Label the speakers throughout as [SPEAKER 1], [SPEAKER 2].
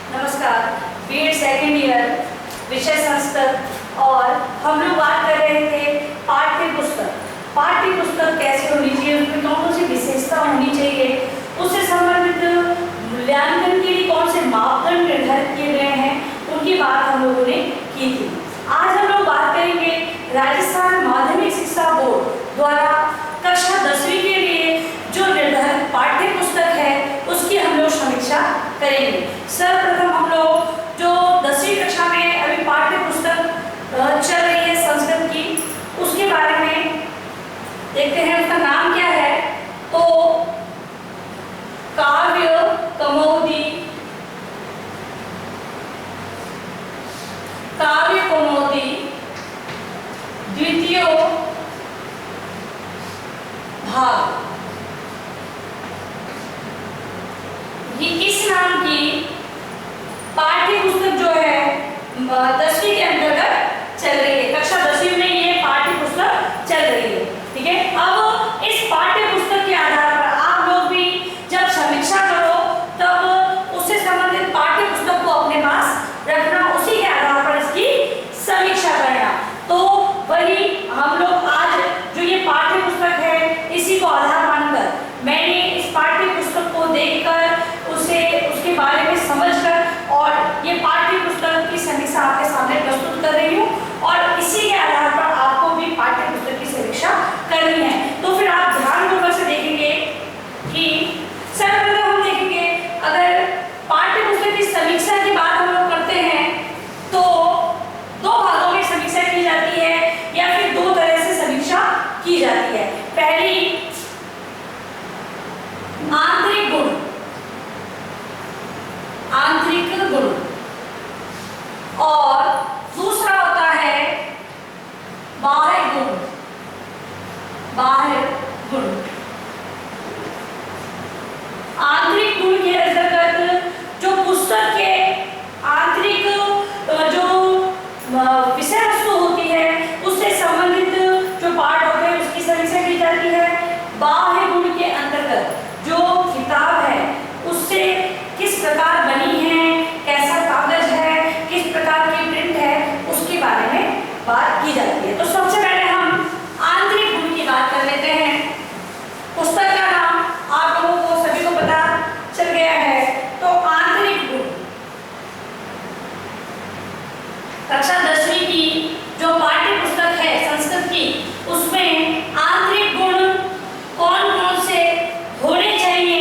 [SPEAKER 1] नमस्कार, BEd second year विषय संस्कृत और हम लोग बात कर रहे थे पाठ्य पुस्तक कैसे होनी चाहिए, उसमें कौन सी विशेषता होनी चाहिए, उससे संबंधित मूल्यांकन के लिए कौन से मापदंड निर्धारित किए गए हैं, उनकी बात हम लोगों ने की थी। आज हम लोग बात करेंगे राजस्थान माध्यमिक शिक्षा बोर्ड द्वारा कक्षा 10वीं के लिए जो निर्धारित पाठ्य पुस्तक है उसकी हम लोग समीक्षा करेंगे। सर्वप्रथम हम लोग जो 10वीं कक्षा में अभी पाठ्य पुस्तक चल रही है संस्कृत की, उसके बारे में देखते हैं। उसका नाम क्या है? तो काव्य कौमुदी द्वितीय भाग। ये इस नाम की पाठ्य पुस्तक जो है 10वीं के अंतर्गत चल रही है। कक्षा 10वीं में ये पाठ्य पुस्तक चल रही है, ठीक है। अब इस पाठ्य पुस्तक के आधार पर आप लोग भी जब समीक्षा करो तब उससे संबंधित पाठ्य पुस्तक को अपने पास रखना, उसी के आधार पर इसकी समीक्षा करना। तो वही हम लोग आज जो ये पाठ्य पुस्तक है इसी को आधार मानकर मैंने इस पाठ्य पुस्तक को देखकर उसके बारे में समझकर और ये पाठ्य पुस्तक की समीक्षा आपके सामने प्रस्तुत कर रही हूँ और इसी के आधार पर आपको भी पाठ्य पुस्तक की समीक्षा करनी है। तो फिर आप ध्यानपूर्वक से देखेंगे कि सर्वप्रथम हम देखेंगे, अगर पाठ्य पुस्तक की समीक्षा की बात हम लोग करते हैं तो दो भागों में समीक्षा की जाती है या फिर दो तरह से समीक्षा की जाती है। पहली आंतरिक गुण और दूसरा होता है बाह्य गुण। आंतरिक गुण के अंतर्गत जो पुस्तक के आंतरिक जो विषय वस्तु होती है उससे संबंधित जो पाठ होते हैं उसकी समीक्षा की जाती है। बाह्य गुण के अंतर्गत जो किताब है उससे किस प्रकार बनी है, कैसा कागज है, किस प्रकार की प्रिंट है, उसके बारे में बात की जाती है। तो सबसे पहले हम आंतरिक गुण की बात कर लेते हैं। पुस्तक का नाम आप लोगों को सभी को पता चल गया है। तो आंतरिक गुण कक्षा 10वीं की जो पाठ्य पुस्तक है संस्कृत की, उसमें आंतरिक गुण कौन कौन से होने चाहिए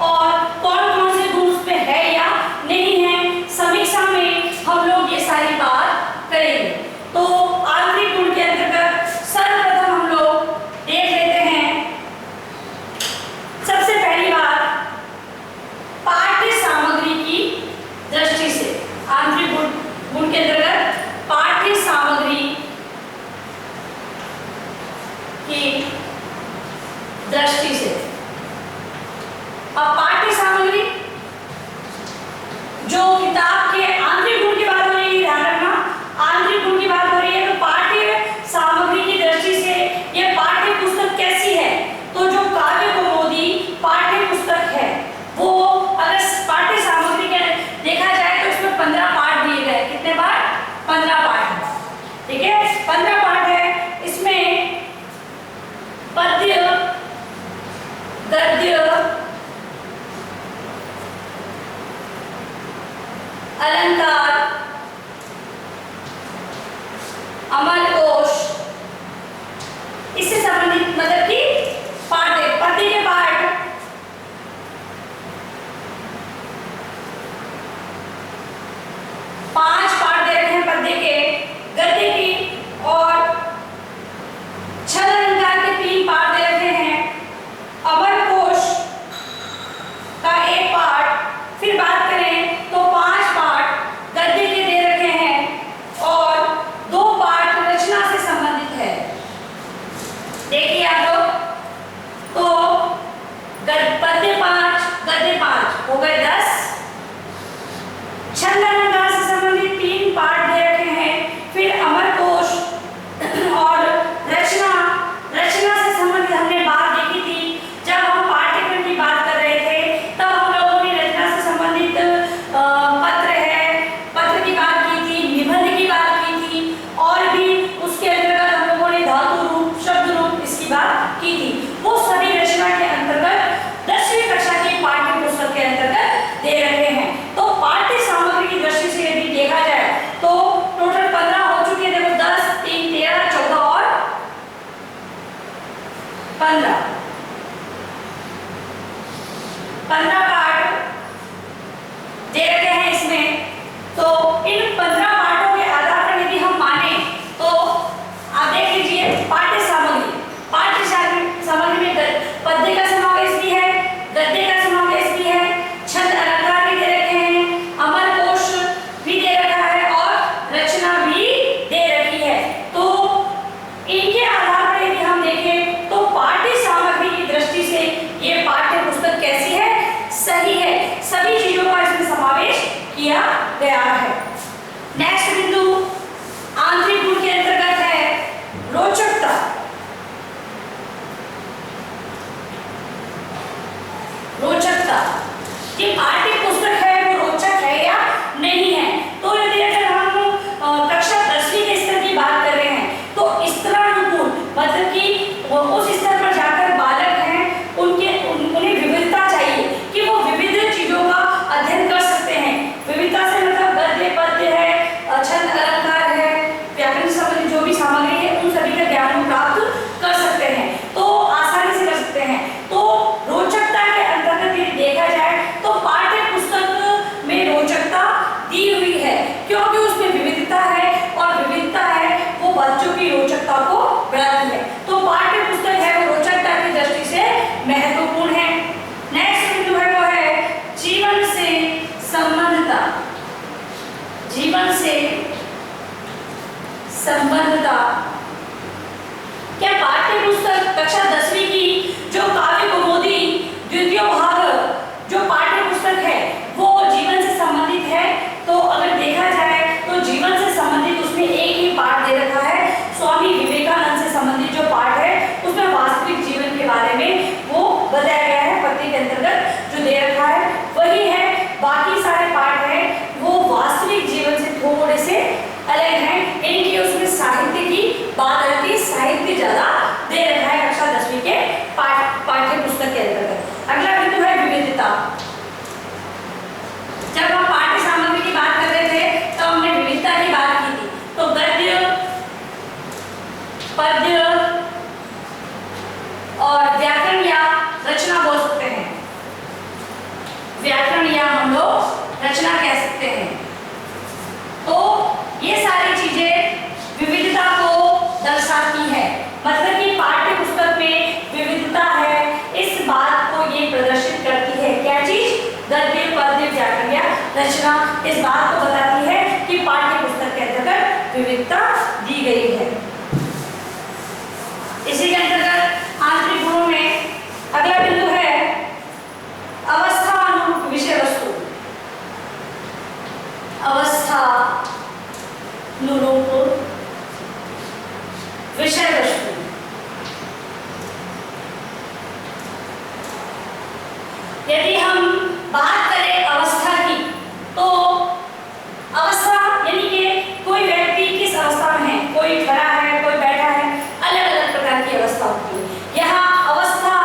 [SPEAKER 1] और कौन कौन से गुण उसमें है या नहीं है, समीक्षा में हम लोग ये सारी बात करेंगे। तो आंतरिक गुण के अंतर्गत सर्वप्रथम हम लोग देख लेते हैं। सबसे पहली बात पाठ्य सामग्री की दृष्टि से, आंतरिक गुण के अंतर्गत पाठ्य सामग्री की दृष्टि से। अब पाठ्य सामग्री जो किताब के आंतरिक गुण की बात हो रही है, ध्यान रखना, आंतरिक गुण की बात हो रही है। तो पाठ्य सामग्री की दृष्टि से यह पाठ्य पुस्तक कैसी है? तो जो काव्य कौमुदी पाठ्य पुस्तक है वो अगर पाठ्य सामग्री के देखा जाए तो इसमें 15 पाठ दिए गए। कितने पाठ? 15 पाठ, ठीक है। 15 पाठ है। इसमें पद्य, गद्य, अलंकार, अमरकोश, इससे संबंधित मतलब कि पाठ है। पद्य के पाठ 5 पाठ दे रखे हैं पद्य के, गद्य की और छल अलंकार के 3 पाठ दे रखे हैं, अमरकोश का 1 पाठ। फिर बात करें तो 5 पाठ गद्य के दे रखे हैं और 2 पाठ रचना से संबंधित है। देखिए आप लोग, तो पद्य 5 गद्य 5 हो गए 10। छंद अलंकार से संबंधित 3 पाठ दे रखे हैं। फिर अमरकोश और रचना से संबंधित हमने बात देखी थी जब हम पाठ्यक्रम की बात कर रहे थे, तब हम लोगों ने सभी चीजों का इसमें समावेश किया गया है। नेक्स्ट बिंदु आंतरिक गुण के अंतर्गत है रोचकता। रोचकता, ये पाठ्य पुस्तक है वो रोचक है या नहीं है। तो यदि अगर हम कक्षा 10वीं के स्तर की बात कर रहे हैं तो स्तरानुकूल मतलब कि उस स्तर पर जाकर बालक हैं उन्हें विविधता चाहिए कि वो विविध चीजों का अध्ययन कर सकते हैं। विविधता से मतलब गद्य पद्य है, छंद अलंकार है, व्याकरण से संबंधित जो भी सामग्री है उन सभी का ज्ञान प्राप्त कर सकते हैं, तो आसानी से कर सकते हैं। तो रोचकता के अंतर्गत यदि देखा जाए तो पाठ्य पुस्तक में रोचकता दी हुई है क्योंकि उसमें विविधता है और विविधता है वो बच्चों की रोचकता को बढ़ाती है। तो पाठ्य पुस्तक है वो रोचकता की दृष्टि से महत्वपूर्ण है। नेक्स्ट बिंदु है वो है जीवन से संबंधता। जीवन से संबंधता, क्या पाठ्य पुस्तक कक्षा 10वीं की जो काव्य कौमुदी द्वितीय भाग जो पाठ्य पुस्तक है वो जीवन से संबंधित है? तो अगर देखा जाए तो जीवन से संबंधित उसमें एक ही पाठ दे रखा है, स्वामी विवेकानंद से संबंधित जो पाठ है उसमें वास्तविक जीवन के बारे में वो बताया गया है। पत्ती के अंतर्गत जो दे रखा है वही है, बाकी सारे पाठ है वो वास्तविक जीवन से थोड़े से अलग हैं। इनकी उसमें साहित्य की बात रहती है, साहित्य ज्यादा दे रखा है कक्षा 10वीं के पाठ्य पुस्तक के अंतर्गत। अगला बिंदु है विविधता। जब हम पाठ्य सामग्री की बात कर रहे थे तो हमने विविधता की बात की थी। तो गद्य पद्य और व्याकरण या रचना बोल सकते हैं, व्याकरण या हम लोग रचना कह सकते हैं। तो ये सारी चीजें विविधता को दर्शाती है, मतलब कि पाठ्य पुस्तक में विविधता है इस बात को ये प्रदर्शित करती है। क्या चीज? गद्य पद्य व्याकरण या रचना इस बात को बताती है कि पाठ्य पुस्तक के अंतर्गत विविधता दी गई है। इसी के अंतर्गत आंतरिक गुणों में अगला बिंदु है अवस्था अनुरूप विषय वस्तु। अवस्था अनुरूप विषय वस्तु, यदि हम बात करें अवस्था की तो अवस्था यानी कि कोई व्यक्ति किस अवस्था में है, कोई खड़ा है कोई बैठा है, अलग अलग प्रकार की अवस्था होती है। यहाँ अवस्था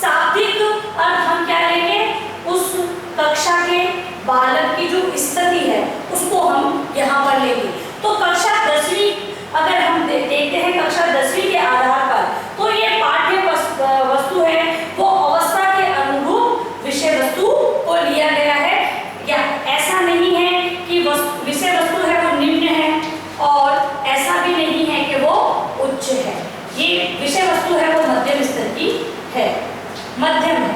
[SPEAKER 1] शाब्दिक अर्थ हम क्या लेंगे, उस कक्षा के बालक की जो स्थिति है उसको हम यहाँ पर लेंगे। तो कक्षा 10वीं अगर हम देखते हैं कक्षा 10वीं के आधार पर तो ये पाठ्य वस्तु है वो अवस्था के अनुरूप विषय वस्तु को लिया गया है। या ऐसा नहीं है कि विषय वस्तु है वो निम्न है और ऐसा भी नहीं है कि वो उच्च है। ये विषय वस्तु है वो मध्यम स्तर की है, मध्यम है,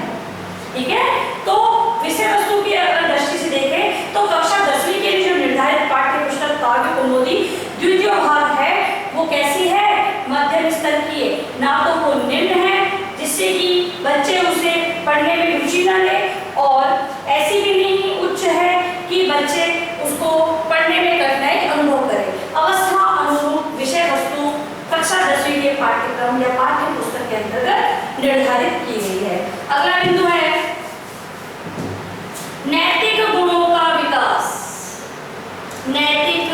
[SPEAKER 1] ठीक है। तो विषय वस्तु की अगर दृष्टि से देखें तो कक्षा 10वीं के लिए जो निर्धारित पाठ्य पुस्तक काव्य कौमुदी द्वितीय भाग है वो कैसी है, मध्यम स्तर की है। ना तो वो निम्न है जिससे कि बच्चे उसे पढ़ने में रुचि न ले और ऐसी भी नहीं उच्च है कि बच्चे उसको पढ़ने में कठिनाई अनुभव करें। अवस्था अनुरूप विषय वस्तु कक्षा 10वीं के पाठ्यक्रम या पाठ्य पुस्तक के अंतर्गत निर्धारित की गई है। अगला बिंदु है नैतिक गुणों का विकास। नैतिक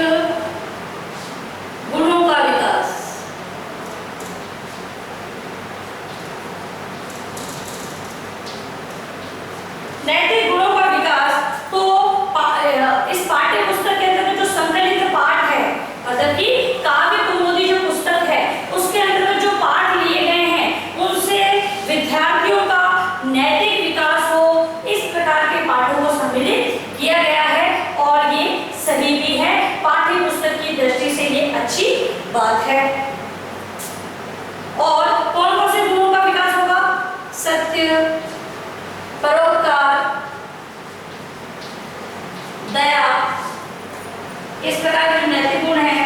[SPEAKER 1] गुणों का विकास, नैतिक गुणों का विकास तो इस पाठ्य पुस्तक के अंतर्गत जो संकलित पाठ है मतलब कि काव्य कौमुदी जो पुस्तक है उसके अंतर्गत जो पाठ लिए गए हैं उनसे विद्यार्थियों का नैतिक विकास हो इस प्रकार के पाठों को सम्मिलित किया गया है और ये सही भी है। पाठ्य पुस्तक की दृष्टि से ये अच्छी बात है। और कौन कौन से गुणों का विकास होगा? सत्य, परोपकार, दया, इस प्रकार के नैतिक गुण हैं।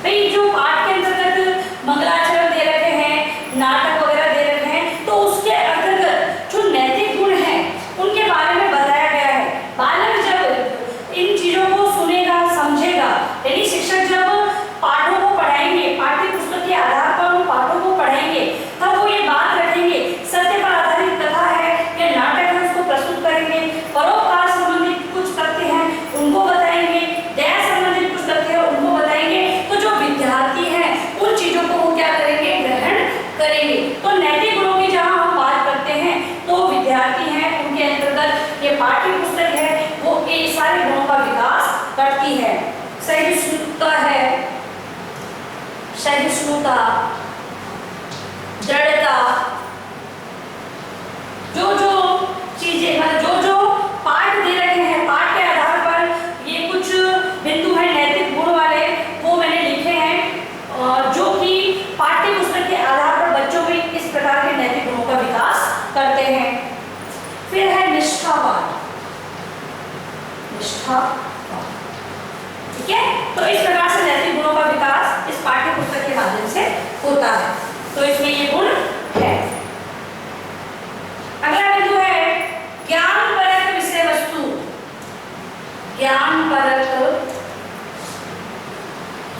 [SPEAKER 1] भाई जो पाठ के अंतर्गत मंगलाचरण दे रखे हैं, नाटक वगैरह दे रखे हैं तो उसके अंतर्गत जो नैतिक गुण हैं उनके बारे में बताया गया है। पाठ्य पुस्तक है वो ये सारे गुणों का विकास करती है। सहिष्णुता है, सहिष्णुता, दृढ़ता, जो जो चीजें जो जो पाठ दे रहे हैं, पाठ के आधार पर ये कुछ बिंदु हैं नैतिक गुण वाले, वो मैंने लिखे हैं, जो कि पाठ्य पुस्तक के आधार पर बच्चों में इस प्रकार के नैतिक गुणों का विकास करते हैं। फिर है निष्ठावान, निष्ठावान, ठीक है। तो इस प्रकार से नैतिक गुणों का विकास इस पाठ्य पुस्तक के माध्यम से होता है। तो इसमें ये गुण है। अगला बिंदु है ज्ञानपरक विषय वस्तु, ज्ञानपरक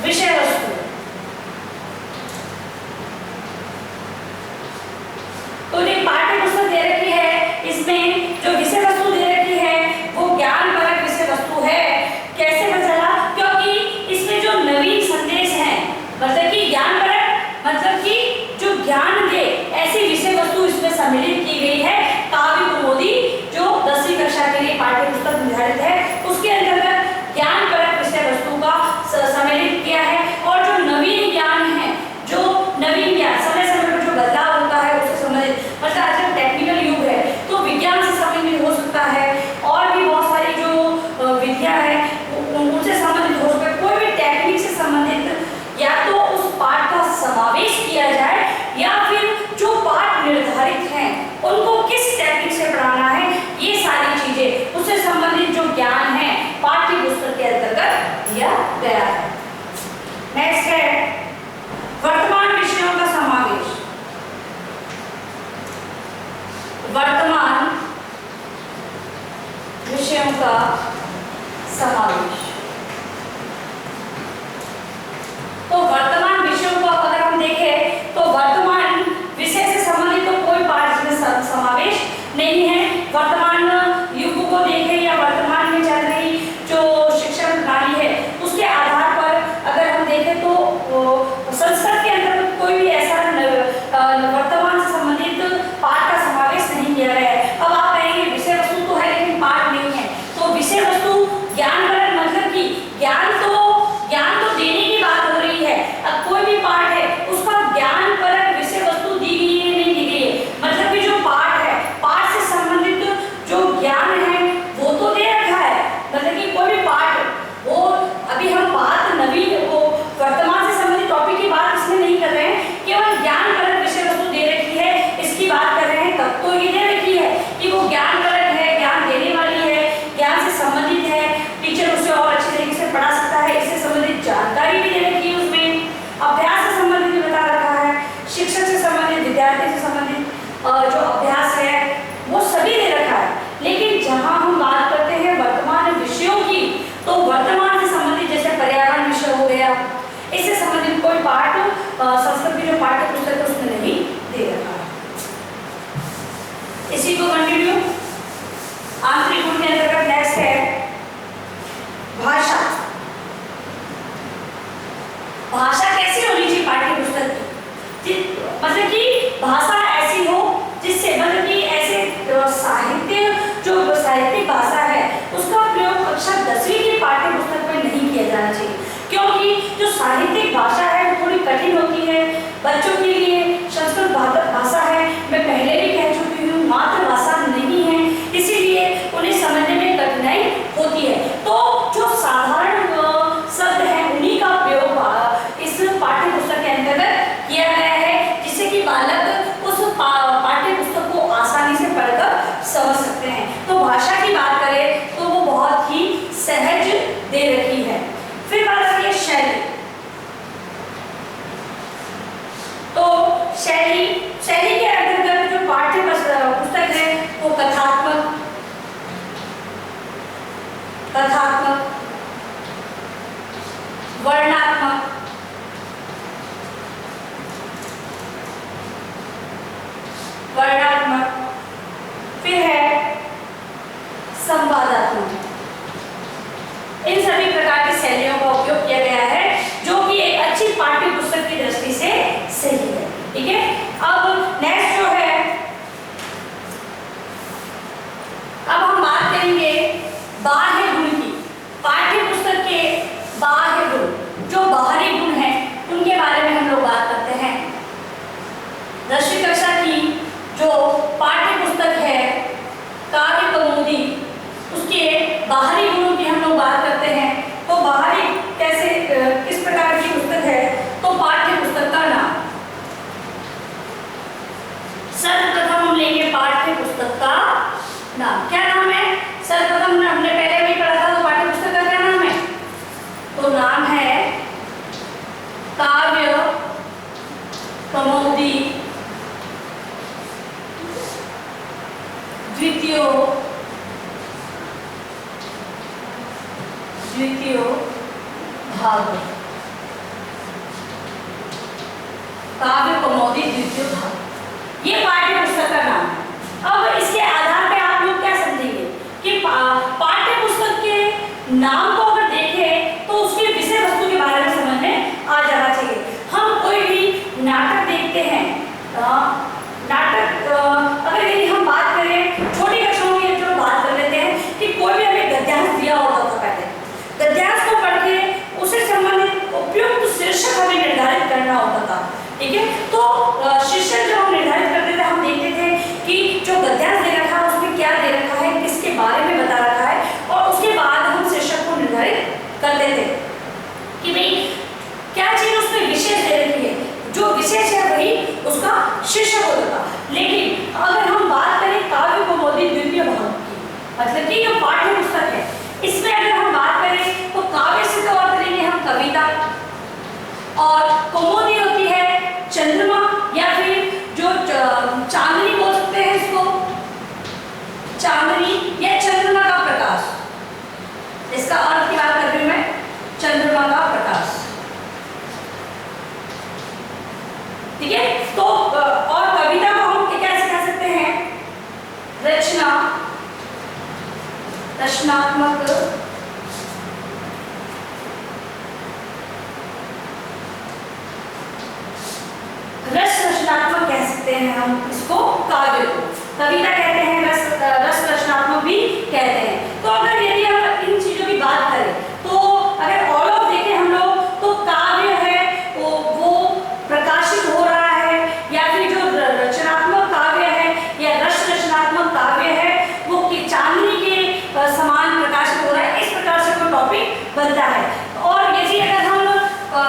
[SPEAKER 1] विषय वस्तु। तो जो पाठ्य पुस्तक दे रखी है, इसमें जो विषय वस्तु दे रखी है वो ज्ञानपरक विषय वस्तु है। कैसे पता चला? क्योंकि इसमें जो नवीन संदेश हैं, मतलब कि ज्ञानपरक मतलब कि जो ज्ञान दे ऐसी विषय वस्तु इसमें सम्मिलित की गई है। काव्य कुमुदी जो 10वीं कक्षा के लिए पाठ्य पुस्तक निर्धारित है, उसके अंतर्गत ज्ञानपरक विषय वस्तु का सम्मिलित किया है। और जो नवीन ज्ञान है, जो नवीन ज्ञान समय समय पर जो बदलाव होता है उससे संबंधित, मतलब आजकल टेक्निकल युग है तो विज्ञान से संबंधित हो सकता है, और भी बहुत सारी जो विद्या है उनसे संबंधित हो सकता है। कोई भी टेक्निक से संबंधित या तो उस पाठ का समावेश किया जाए, या फिर जो पाठ निर्धारित हैं उनको किस टेक्निक से पढ़ाना है, ये सारी चीजें उससे संबंधित जो ज्ञान है पाठ्य पुस्तक के अंतर्गत दिया गया है। नेक्स्ट है वर्तमान विषयों का समावेश, वर्तमान विषयों का समावेश। तो वर्तमान विषयों को अगर हम देखें तो वर्तमान विषय से संबंधित तो कोई पाठ में समावेश नहीं है। वर्तमान युग को देखें या वर्तमान में चल रही जो शिक्षा प्रणाली है उसके आधार पर अगर हम देखें तो संस्कृत के अंदर कोई भी ऐसा वर्तमान से संबंधित पाठ का समावेश नहीं किया गया है। अब आप कहेंगे विषय वस्तु तो है लेकिन पाठ नहीं है, तो विषय वस्तु ज्ञानपरक मतलब कि ज्ञान तो देने की बात हो रही है। अब कोई भी पाठ है उसका ज्ञानपरक विषय वस्तु दी गई है नहीं दी गई है, मतलब कि जो पाठ है पाठ से संबंधित जो ज्ञान है वो तो दे रखा है, मतलब कि कोई भी पाठ वो अभी हम बात नवीन वो वर्तमान से संबंधित टॉपिक की बात इसमें नहीं कर रहे हैं, केवल ज्ञानपरक विषय वस्तु दे रखी है इसकी बात कर रहे हैं। तब तो ये दे रखी है कि वो ज्ञानपरक है, ज्ञान देने वाली है, ज्ञान से संबंधित है, टीचर उसे और अच्छे तरीके से पढ़ा सकता है, इससे संबंधित जानकारी भी दे रखी है। उसमें अभ्यास से संबंधित भी बता रखा है, शिक्षक से संबंधित, विद्यार्थी से संबंधित जो अभ्यास है वो सभी दे रखा है। लेकिन जहां हम बात करते हैं वर्तमान विषयों की, तो वर्तमान से संबंधित जैसे पर्यावरण विषय हो गया, इससे संबंधित कोई पाठ संस्कृत की जो पाठ्य पुस्तक है उसमें नहीं दे रखा है। इसी को कंटिन्यू आंतरिक गुण के अंतर्गत नेक्स्ट है भाषा। भाषा कैसी होनी चाहिए पाठ्य पुस्तक की? मतलब कि भाषा ऐसी हो जिससे मतलब कि ऐसे साहित्य जो साहित्यिक भाषा है उसका प्रयोग कक्षा 10वीं की पाठ्य पुस्तक में नहीं किया जाना चाहिए, क्योंकि जो साहित्यिक भाषा है वो थोड़ी कठिन होती है बच्चों के लिए। संस्कृत भाषा है, मैं पहले भी कह चुकी हूँ, मातृभाषा नहीं है, इसीलिए उन्हें समझने में कठिनाई होती है। तो जो साधारण शब्द है उन्हीं का प्रयोग इस पाठ्य पुस्तक के अंतर्गत किया गया है, जिससे कि बालक उस पाठ्य पुस्तक को आसानी से पढ़कर समझ सकते हैं। तो भाषा की बात करें तो वो बहुत ही सहज दे रखी है। फिर बात आती है शैली। तो शैली के अंतर्गत जो पाठ्य पुस्तक है वो कथात्मक, वर्णात्मक, फिर है संवादात्मक। इन सभी प्रकार की शैलियों का उपयोग किया गया है जो कि एक अच्छी पाठ्य पुस्तक की दृष्टि से सही है। ठीक है, अब नेक्स्ट जो है, अब हम बात द्वितीय भाग, काव्य कौमुदी द्वितीय भाग, ये पाठ्य पुस्तक का नाम है। अब इसके आधार पे आप लोग क्या समझेंगे कि पाठ्य पुस्तक के नाम को अगर देखें तो उसके विषय वस्तु के बारे में समझ में आ जाना चाहिए। हम कोई भी नाटक देखते हैं, नाटक अगर यदि हम बात करें छोटी कक्षाओं में जो बात कर लेते हैं कि कोई भी हमें गद्यांश दिया होता था पहले, गद्यांश को पढ़ के उसे संबंधित उपयुक्त शीर्षक हमें निर्धारित करना होता था, ठीक है। तो शीर्षक जो हम निर्धारित करते थे, हम देखते थे कि जो गद्यांश दे रखा है उसमें क्या दे रखा है, किसके बारे में बता रखा है, और उसके बाद हम शीर्षक को निर्धारित करते थे कि भाई क्या चीज उसमें विशेष दे रखी है, जो विशेष है वही उसका शीर्षक होता था। लेकिन अगर हम बात करें काव्य कौमुदी द्वितीय भाग की, मतलब कि जो पाठ्य पुस्तक है, इसमें अगर हम बात करें तो काव्य से तो अर्थ लेंगे हम कविता, और कौमुदी होती है चंद्रमा या फिर जो चांदनी बोल सकते हैं इसको, चांदनी या चंद्रमा का प्रकाश, इसका अर्थ क्या कर रही हूं मैं, चंद्रमा का प्रकाश, ठीक है। तो और कविता को हम कैसे कह सकते हैं, रचनात्मक रचनात्मक कह सकते हैं हम इसको, काव्य को कविता कहते हैं, रचनात्मक भी कहते हैं। तो अगर यदि हम इन चीजों की बात करें तो अगर ऑल ऑफ देखें हम लोग तो काव्य है वो प्रकाशित हो रहा है, या फिर जो रचनात्मक काव्य है या रचनात्मक काव्य है वो चांदनी के समान प्रकाशित हो रहा है, इस प्रकार से कोई टॉपिक बनता है। और यदि अगर हम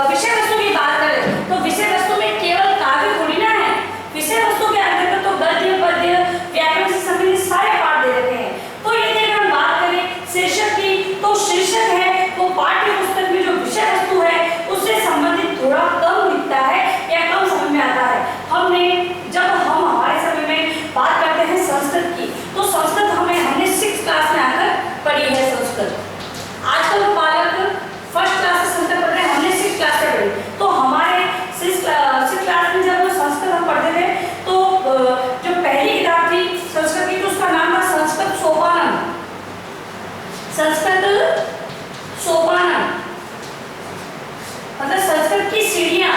[SPEAKER 1] विषय वस्तु की बात करें तो विषय वस्तु में केवल काव्य थोड़ी ना है, विषय वस्तु के अंतर्गत तो गद्य पद्य व्याकरण से संबंधित सारे पाठ दे रखे हैं। तो यदि अगर हम बात करें शीर्षक की, तो शीर्षक है वो पाठ्य पुस्तक में जो विषय वस्तु है उससे संबंधित थोड़ा कम दिखता है या कम समझ में आता है। जब हम हमारे समय में बात करते हैं संस्कृत की, तो संस्कृत हमने 6th क्लास में आकर पढ़ी है संस्कृत। आजकल बालक फर्स्ट क्लास से संस्कृत पढ़ रहे हैं, हमने 6th क्लास से पढ़ी। तो हमारे 6th क्लास में जब संस्कृत हम पढ़ते थे तो जो पहली किताब थी संस्कृत की, तो उसका नाम था संस्कृत सोपानम, संस्कृत सोपानम मतलब संस्कृत की सीढ़ियां,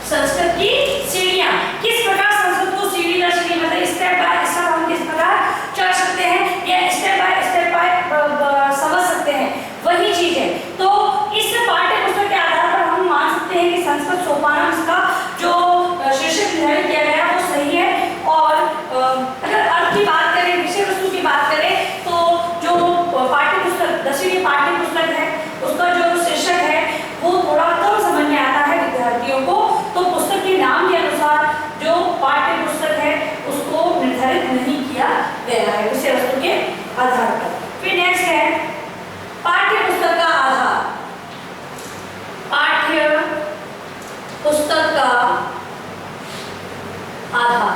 [SPEAKER 1] संस्कृत की सीढ़ियां। किस प्रकार संस्कृत को सीढ़ी दर सीढ़ी मतलब स्टेप बाय स्टेप हम किस प्रकार चढ़ सकते हैं या स्टेप बाय समझ सकते हैं, वही चीज है। तो इस पाठ्य पुस्तक के आधार पर हम मान सकते हैं कि संस्कृत सोपानम का जो शीर्षक निर्धारित किया गया है वो सही है। और अगर अर्थ की बात करें, विषय वस्तु की बात करें, तो जो पाठ्य पुस्तक 10वीं की पाठ्य पुस्तक है उसका जो शीर्षक है वो थोड़ा कम समझ में आता है विद्यार्थियों को। तो पुस्तक के नाम के अनुसार जो पाठ्य पुस्तक है उसको निर्धारित नहीं किया गया है विषय वस्तु के आधार पर। फिर नेक्स्ट है पाठ्य पुस्तक का आधार। पाठ्य पुस्तक का आधार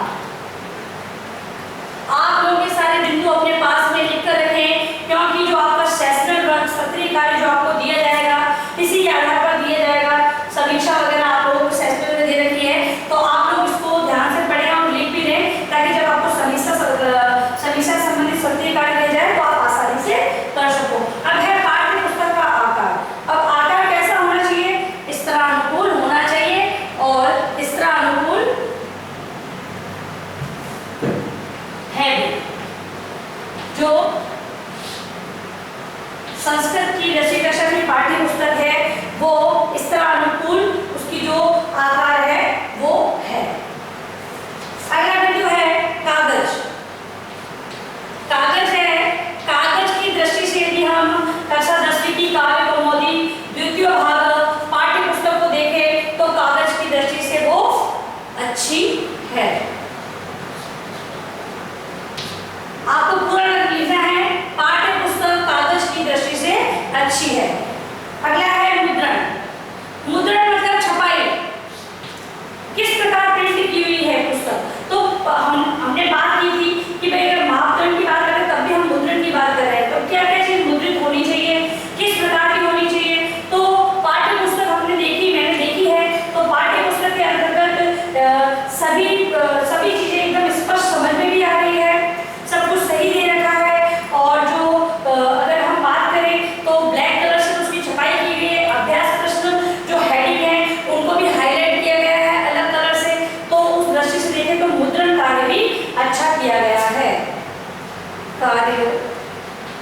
[SPEAKER 1] आप लोग के सारे बिंदु अपने पास में लिख कर रखें, क्योंकि जो आपका सेशनल वर्क सत्रीय कार्य जो आपको दिया जाएगा इसी के आधार पर दिया जाएगा। समीक्षा वगैरह आप लोगों को सेशनल में दे रखी है, तो आप लोग इसको ध्यान से पढ़ें और लिख भी लें, ताकि जब आपको समीक्षा संबंधित सत्रीय कार्य दिया जाए तो आप आसानी से कर सको। अब है पाठ्य पुस्तक का आकार। अब आकार कैसा होना चाहिए, इस तरह अनुकूल होना चाहिए, और इस तरह अनुकूल है भी। जो संस्कृत की 10वीं कक्षा की पाठ्य पुस्तक है वो इस तरह अनुकूल उसकी जो आकार है वो है। अगला बिंदु है कागज। कागज है, कागज की दृष्टि से यदि हम कक्षा 10वीं की काव्य कौमुदी द्वितीय भाग पाठ्य पुस्तक को देखें तो कागज की दृष्टि से वो अच्छी है। आपको पूरा लिखना है, पाठ्य पुस्तक कागज की दृष्टि से अच्छी है। अगला है मुद्रण। मुद्रण मतलब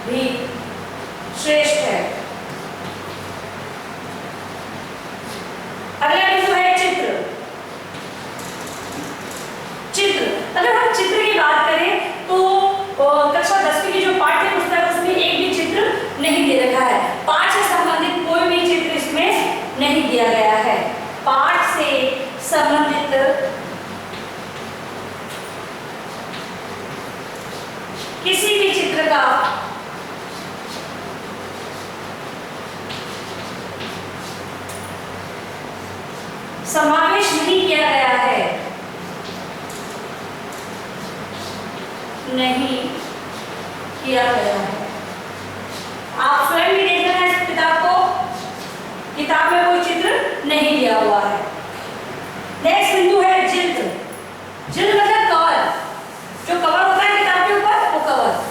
[SPEAKER 1] भी श्रेष्ठ है। अगला बिंदु है चित्र। चित्र, अगर हम चित्र की बात करें तो कक्षा 10वीं की जो पाठ्य पुस्तक है उसमें एक भी चित्र नहीं दे रखा है। पाठ से संबंधित कोई भी चित्र इसमें नहीं दिया गया है। पाठ से संबंधित किसी भी चित्र का समावेश नहीं किया गया है, नहीं किया गया है। आप स्वयं भी देख लेना इस किताब को, किताब में कोई चित्र नहीं दिया हुआ है। नेक्स्ट बिंदु है जिल्द। जिल्द मतलब कवर, जो कवर होता है किताब के ऊपर वो कवर।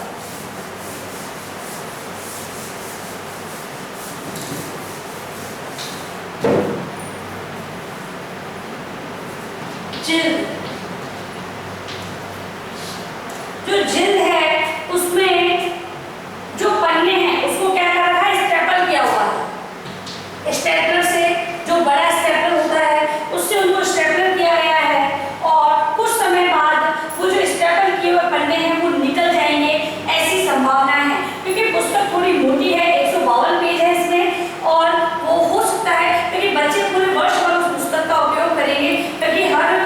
[SPEAKER 1] जिल्द, जो जिल्द है उसमें जो पन्ने हैं उसको क्या कर रखा है, स्टेपल किया हुआ है। स्टेपलर से, जो बड़ा स्टेपलर होता है उससे उनको स्टेपलर किया गया है और कुछ समय बाद वो जो स्टेपल किए हुए पन्ने हैं वो निकल जाएंगे, ऐसी संभावना है। क्योंकि पुस्तक थोड़ी मोटी है, 152 पेज है इसमें, और वो हो सकता है क्योंकि बच्चे पूरे वर्ष भर उस पुस्तक का उपयोग करेंगे, क्योंकि हर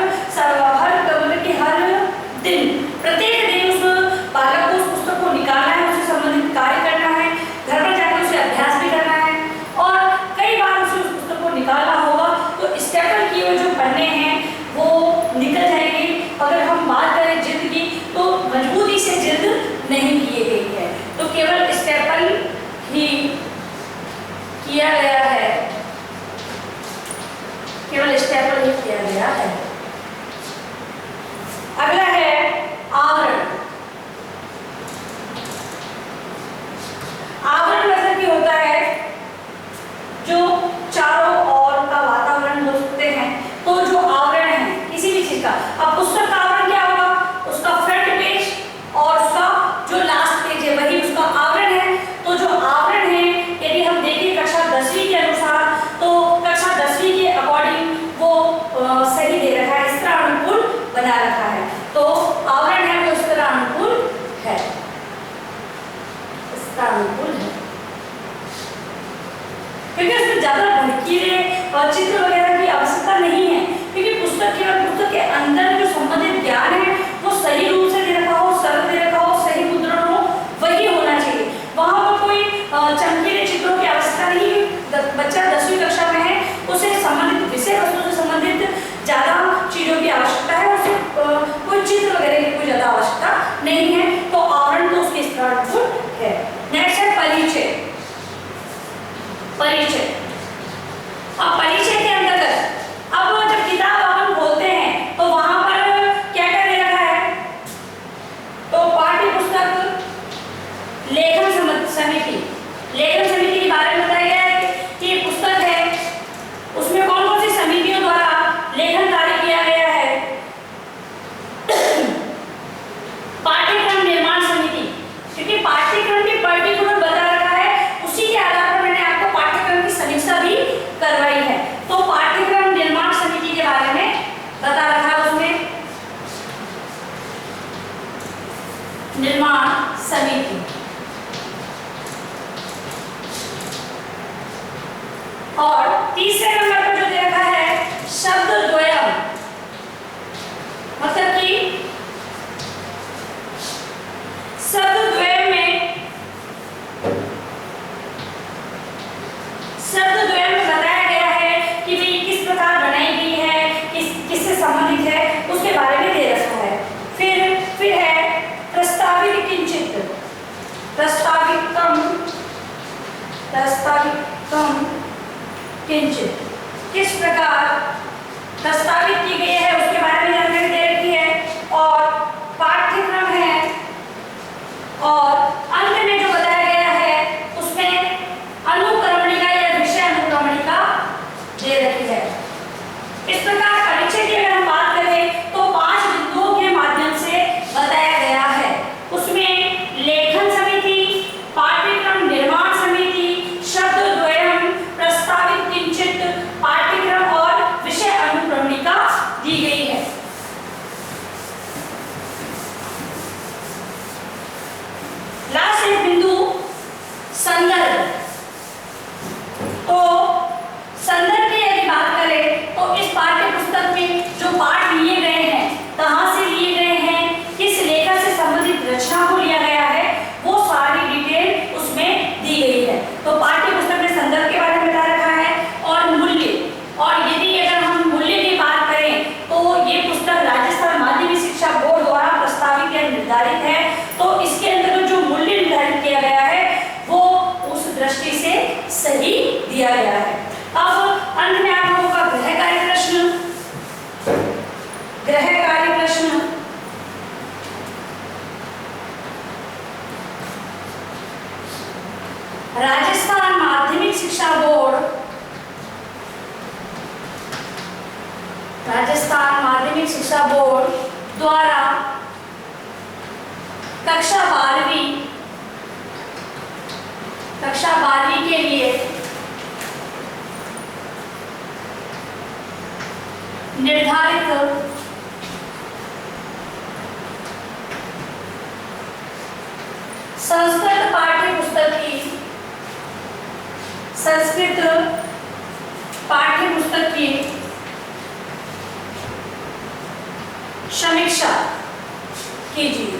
[SPEAKER 1] दिन, प्रत्येक दिन उस बालक को उस पुस्तक को निकालना है, उससे संबंधित कार्य करना है, घर पर जाकर उसे अभ्यास भी करना है और कई बार उसे उस पुस्तक को निकालना होगा। तो स्टेपल किए हुए जो पन्ने हैं वो निकल जाएंगे। अगर हम बात करें जिल्द की तो मजबूती से जिल्द नहीं की गई है, तो केवल स्टेपल ही किया गया है, केवल स्टेपल ही किया गया है। अगला है आवरण। आवरण मतलब क्या होता है, जो चारों ओर का वातावरण बोलते हैं। तो जो आवरण है किसी भी चीज का, अब पुस्तक का आवरण क्या होगा, उसका फ्रंट पेज और उसका जो लास्ट पेज है वही उसका आवरण है। तो जो आवरण है यदि हम देखें कक्षा 10वीं के अनुसार, तो कक्षा 10वीं के अकॉर्डिंग वो सही दे रखा है, इस तरह अनुकूल बना रखा है। तो आवरण है वो इस तरह अनुकूल है, इस तरह अनुकूल है, क्योंकि उसमें ज्यादा भड़कीले और चित्र वगैरह की आवश्यकता नहीं है। क्योंकि पुस्तक केवल पुस्तक के अंदर जो संबंधित ज्ञान है वो सही रूप से दे रखा हो, सरल दे रखा हो, सही मुद्रण हो, वही होना चाहिए। वहां पर कोई चमकीले चित्रों की आवश्यकता नहीं है। बच्चा 10वीं कक्षा में है, उसे संबंधित विषय वस्तु से संबंधित ज्यादा चीजों की आवश्यकता है, उसे कोई चित्र वगैरह की कोई ज्यादा आवश्यकता नहीं है। तो आवरण तो उसके स्टार्ट है। नेक्स्ट है परिचय। परिचय, अब परिचय के अंतर्गत अब जब किताब अपन खोलते हैं तो वहां पर क्या क्या दे रखा है, तो पाठ्य पुस्तक, लेखन समिति। लेखन समिति के बारे में बताया गया है कि पुस्तक है उसमें कौन कौन सी समितियों द्वारा लेखन कार्य किया गया है। पाठ्यक्रम निर्माण समिति, क्योंकि पाठ्यक्रम के पर्टिकुलर बता रखा है, उसी के आधार पर मैंने आपको पाठ्यक्रम की समीक्षा भी करवाई है। तो पाठ्यक्रम निर्माण समिति के बारे में बता रखा है उसमें, निर्माण समिति। और तीसरे नंबर पर जो दे रखा है शब्द द्वयम, मतलब कि शब्द द्वयम में, शब्द द्वयम में बताया गया है कि वे किस प्रकार बनाई गई है, किससे संबंधित है, उसके बारे में दे रखा है। फिर है प्रस्तावित किंचित, प्रस्तावितम किंचित, किस प्रकार प्रस्तावित की गई है उसके बारे में जानकारी दे रखी है। और पाठ्यक्रम है, और अंत में जो बताया गया है उसमें अनुक्रमणिका या विषय अनुक्रमणिका दे रखी है। इस प्रकार परिचय की अगर हम बात करें तो 5 बिंदुओं के माध्यम से बताया गया है। उसमें लेखन समिति, राजस्थान माध्यमिक शिक्षा बोर्ड, राजस्थान माध्यमिक शिक्षा बोर्ड द्वारा कक्षा 12वीं के लिए निर्धारित संस्कृत पाठ्य पुस्तक की समीक्षा कीजिए।